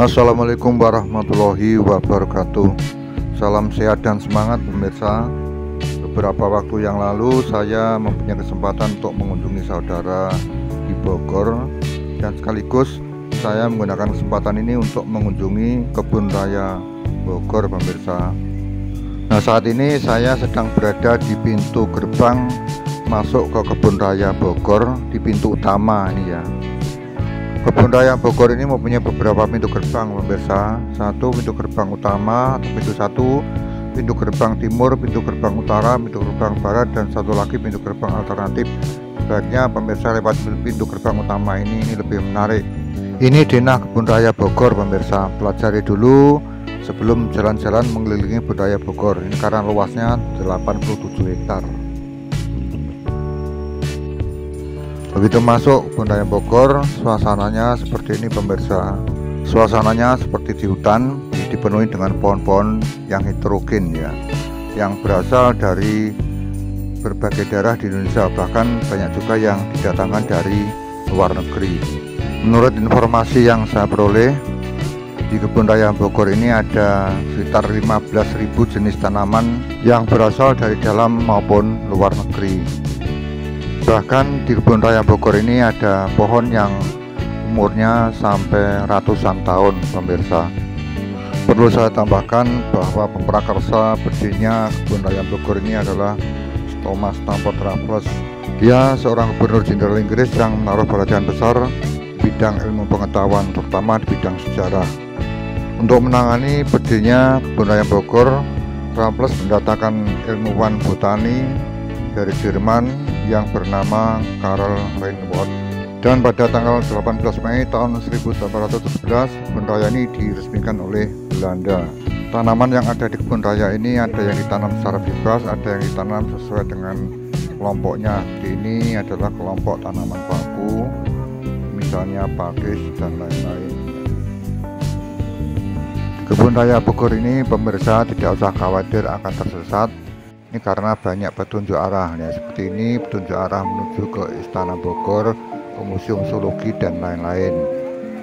Assalamualaikum warahmatullahi wabarakatuh. Salam sehat dan semangat pemirsa. Beberapa waktu yang lalu saya mempunyai kesempatan untuk mengunjungi saudara di Bogor, dan sekaligus saya menggunakan kesempatan ini untuk mengunjungi kebun raya Bogor pemirsa. Nah, saat ini saya sedang berada di pintu gerbang masuk ke kebun raya Bogor, di pintu utama ini ya. Kebun raya Bogor ini mempunyai beberapa pintu gerbang pemirsa. Satu pintu gerbang utama atau pintu satu, pintu gerbang timur, pintu gerbang utara, pintu gerbang barat, dan satu lagi pintu gerbang alternatif. Sebaiknya pemirsa lewat pintu gerbang utama ini lebih menarik. Ini denah kebun raya Bogor pemirsa. Pelajari dulu sebelum jalan-jalan mengelilingi kebun raya Bogor. Ini karena luasnya 87 hektar. Begitu masuk kebun raya Bogor, suasananya seperti ini pemirsa. Suasananya seperti di hutan, dipenuhi dengan pohon-pohon yang heterogen ya, yang berasal dari berbagai daerah di Indonesia, bahkan banyak juga yang didatangkan dari luar negeri. Menurut informasi yang saya peroleh, di kebun raya Bogor ini ada sekitar 15.000 jenis tanaman yang berasal dari dalam maupun luar negeri. Bahkan di kebun raya Bogor ini ada pohon yang umurnya sampai ratusan tahun pemirsa. Perlu saya tambahkan bahwa pemprakarsa berdirinya kebun raya Bogor ini adalah Thomas Stamford Raffles. Dia seorang gubernur jenderal Inggris yang menaruh perhatian besar di bidang ilmu pengetahuan, terutama di bidang sejarah. Untuk menangani berdirinya kebun raya Bogor, Raffles mendatangkan ilmuwan botani dari Jerman yang bernama Karl Reinwald. Dan pada tanggal 18 Mei tahun 1817, kebun raya ini diresmikan oleh Belanda. Tanaman yang ada di kebun raya ini ada yang ditanam secara bebas, ada yang ditanam sesuai dengan kelompoknya. Ini adalah kelompok tanaman baku, misalnya pakis dan lain-lain. Kebun raya Bogor ini pemirsa tidak usah khawatir akan tersesat. Ini karena banyak petunjuk arah ya, seperti ini petunjuk arah menuju ke Istana Bogor, ke Museum Zoologi dan lain-lain.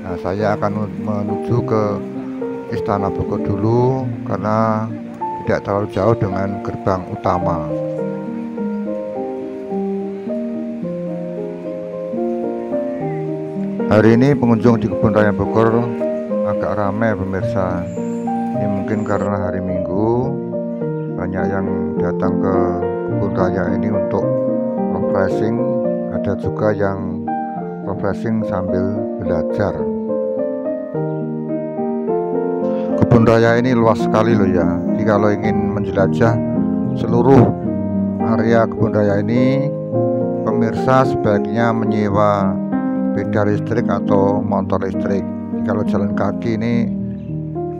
Nah, saya akan menuju ke Istana Bogor dulu karena tidak terlalu jauh dengan gerbang utama. Hari ini pengunjung di kebun raya Bogor agak ramai pemirsa. Ini mungkin karena hari Minggu, banyak yang datang ke kebun raya ini untuk refreshing. Ada juga yang refreshing sambil belajar. Kebun raya ini luas sekali loh ya. Jadi kalau ingin menjelajah seluruh area kebun raya ini, pemirsa sebaiknya menyewa sepeda listrik atau motor listrik. Jadi kalau jalan kaki ini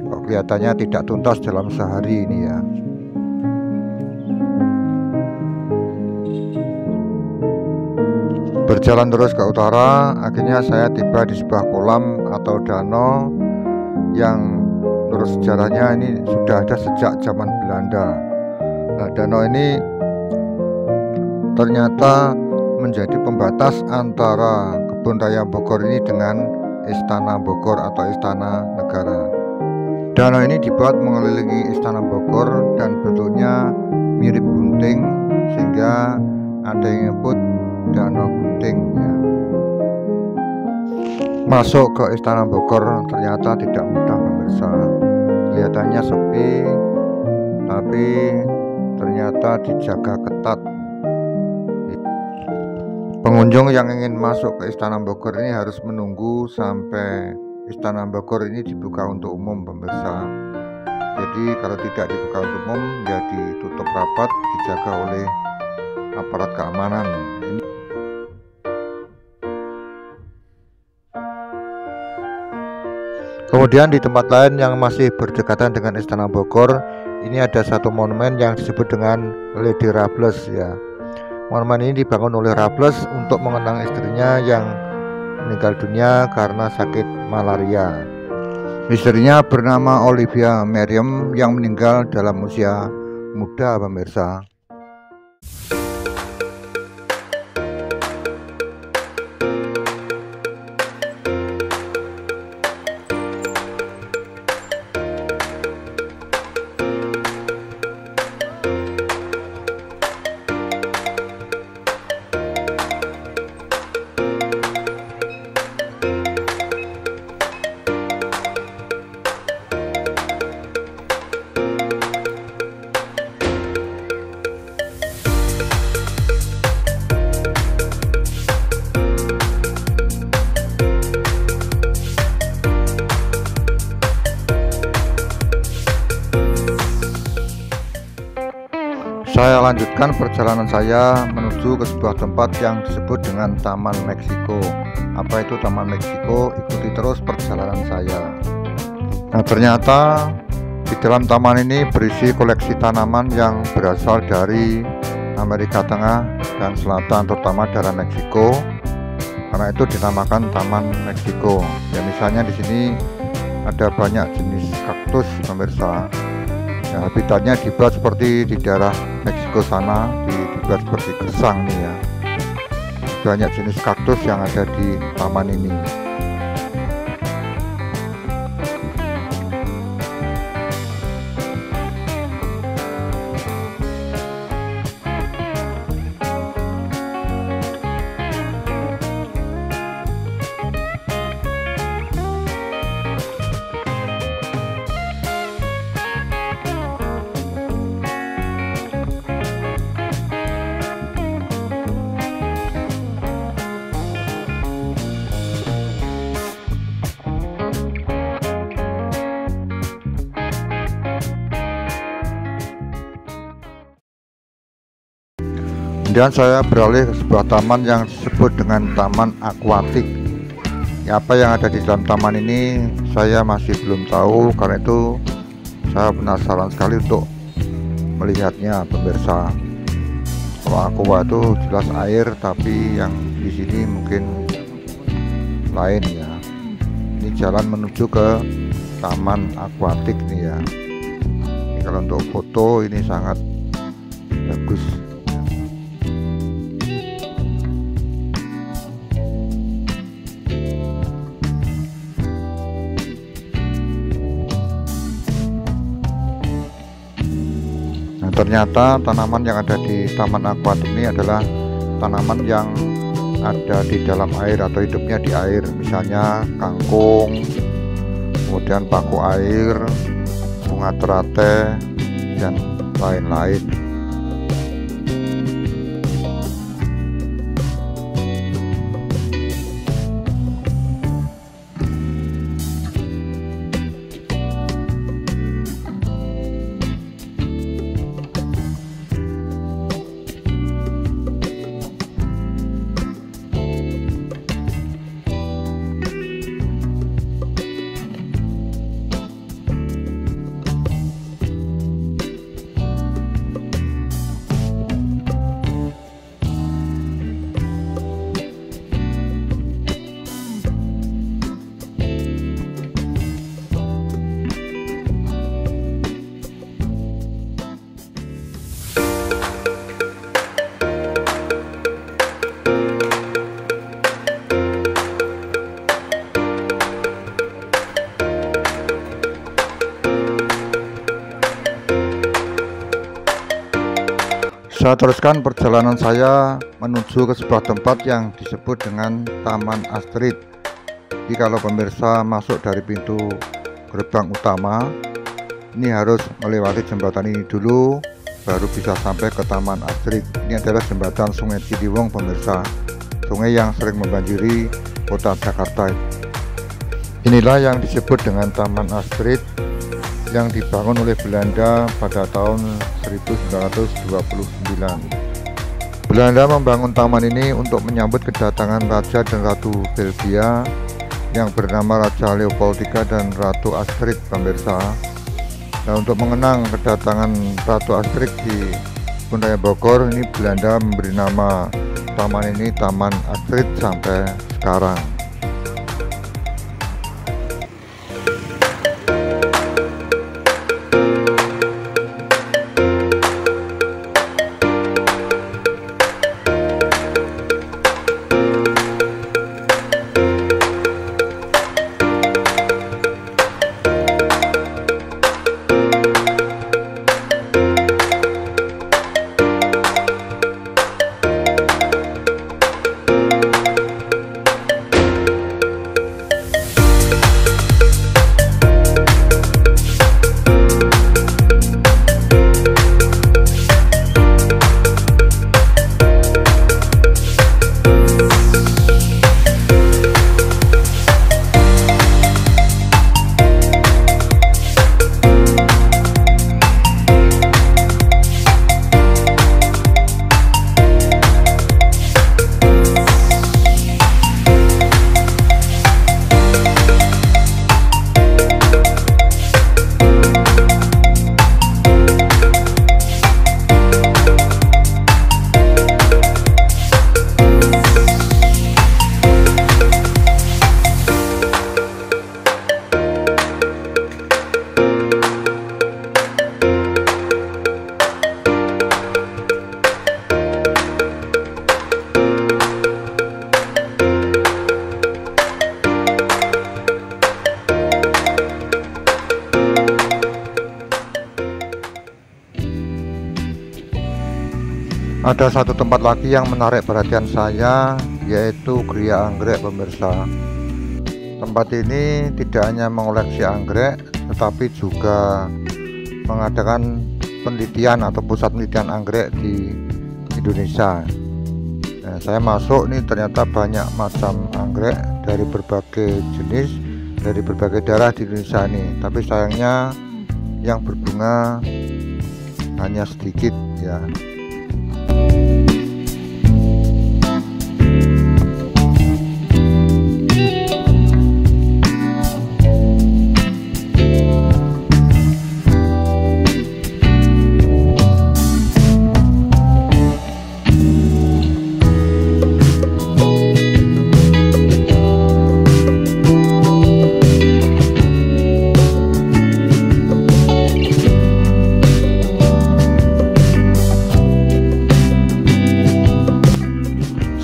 kelihatannya tidak tuntas dalam sehari ini ya. Berjalan terus ke utara, akhirnya saya tiba di sebuah kolam atau danau yang menurut sejarahnya ini sudah ada sejak zaman Belanda. Nah, danau ini ternyata menjadi pembatas antara kebun raya Bogor ini dengan Istana Bogor atau Istana Negara. Danau ini dibuat mengelilingi Istana Bogor dan bentuknya mirip gunting, sehingga ada yang menyebut Danau Gunting ya. Masuk ke Istana Bogor ternyata tidak mudah pemirsa. Kelihatannya sepi, tapi ternyata dijaga ketat. Pengunjung yang ingin masuk ke Istana Bogor ini harus menunggu sampai Istana Bogor ini dibuka untuk umum pemirsa. Jadi kalau tidak dibuka untuk umum ya ditutup rapat, dijaga oleh aparat keamanan. Kemudian di tempat lain yang masih berdekatan dengan Istana Bogor, ini ada satu monumen yang disebut dengan Lady Raffles ya. Monumen ini dibangun oleh Raffles untuk mengenang istrinya yang meninggal dunia karena sakit malaria. Istrinya bernama Olivia Merriam yang meninggal dalam usia muda pemirsa. Saya lanjutkan perjalanan saya menuju ke sebuah tempat yang disebut dengan Taman Meksiko. Apa itu Taman Meksiko? Ikuti terus perjalanan saya. Nah, ternyata di dalam taman ini berisi koleksi tanaman yang berasal dari Amerika Tengah dan Selatan, terutama dari Meksiko. Karena itu dinamakan Taman Meksiko. Ya, misalnya di sini ada banyak jenis kaktus, pemirsa. Ya, habitatnya dibuat seperti di daerah Meksiko sana, dibuat seperti gesang nih ya. Banyak jenis kaktus yang ada di taman ini. Kemudian saya beralih ke sebuah taman yang disebut dengan taman akuatik. Ya, apa yang ada di dalam taman ini saya masih belum tahu, karena itu saya penasaran sekali untuk melihatnya, pemirsa. Kalau aqua itu jelas air, tapi yang di sini mungkin lain ya. Ini jalan menuju ke taman akuatik nih ya. Ini kalau untuk foto ini sangat bagus. Ternyata tanaman yang ada di taman akuatik ini adalah tanaman yang ada di dalam air atau hidupnya di air, misalnya kangkung, kemudian paku air, bunga teratai, dan lain-lain. Saya teruskan perjalanan saya menuju ke sebuah tempat yang disebut dengan Taman Astrid. Jadi kalau pemirsa masuk dari pintu gerbang utama, ini harus melewati jembatan ini dulu, baru bisa sampai ke Taman Astrid. Ini adalah jembatan Sungai Ciliwung, pemirsa, sungai yang sering membanjiri kota Jakarta. Inilah yang disebut dengan Taman Astrid, yang dibangun oleh Belanda pada tahun 1929. Belanda membangun taman ini untuk menyambut kedatangan Raja dan Ratu Belgia yang bernama Raja Leopold III dan Ratu Astrid, pemirsa. Nah, untuk mengenang kedatangan Ratu Astrid di Kota Bogor, ini Belanda memberi nama taman ini Taman Astrid sampai sekarang. Ada satu tempat lagi yang menarik perhatian saya, yaitu Gria Anggrek pemirsa. Tempat ini tidak hanya mengoleksi anggrek, tetapi juga mengadakan penelitian atau pusat penelitian anggrek di Indonesia. Nah, saya masuk nih, ternyata banyak macam anggrek dari berbagai jenis, dari berbagai daerah di Indonesia ini. Tapi sayangnya yang berbunga hanya sedikit ya.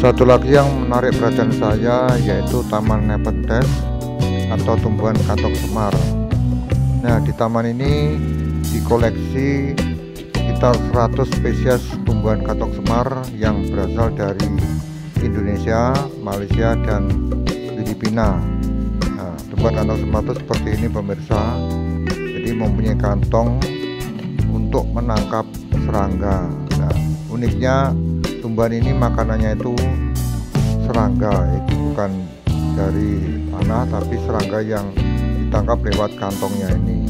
Satu lagi yang menarik perhatian saya yaitu Taman Nepenthes atau tumbuhan kantong semar. Nah, di taman ini dikoleksi sekitar 100 spesies tumbuhan kantong semar yang berasal dari Indonesia, Malaysia, dan Filipina. Nah, tumbuhan kantong semar itu seperti ini pemirsa. Jadi mempunyai kantong untuk menangkap serangga. Nah, uniknya tumbuhan ini makanannya itu serangga, itu bukan dari tanah tapi serangga yang ditangkap lewat kantongnya ini.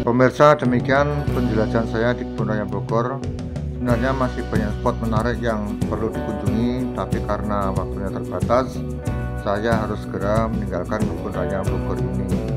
Pemirsa, demikian penjelasan saya di Kebun Raya Bogor. Sebenarnya masih banyak spot menarik yang perlu dikunjungi, tapi karena waktunya terbatas, saya harus segera meninggalkan Kebun Raya Bogor ini.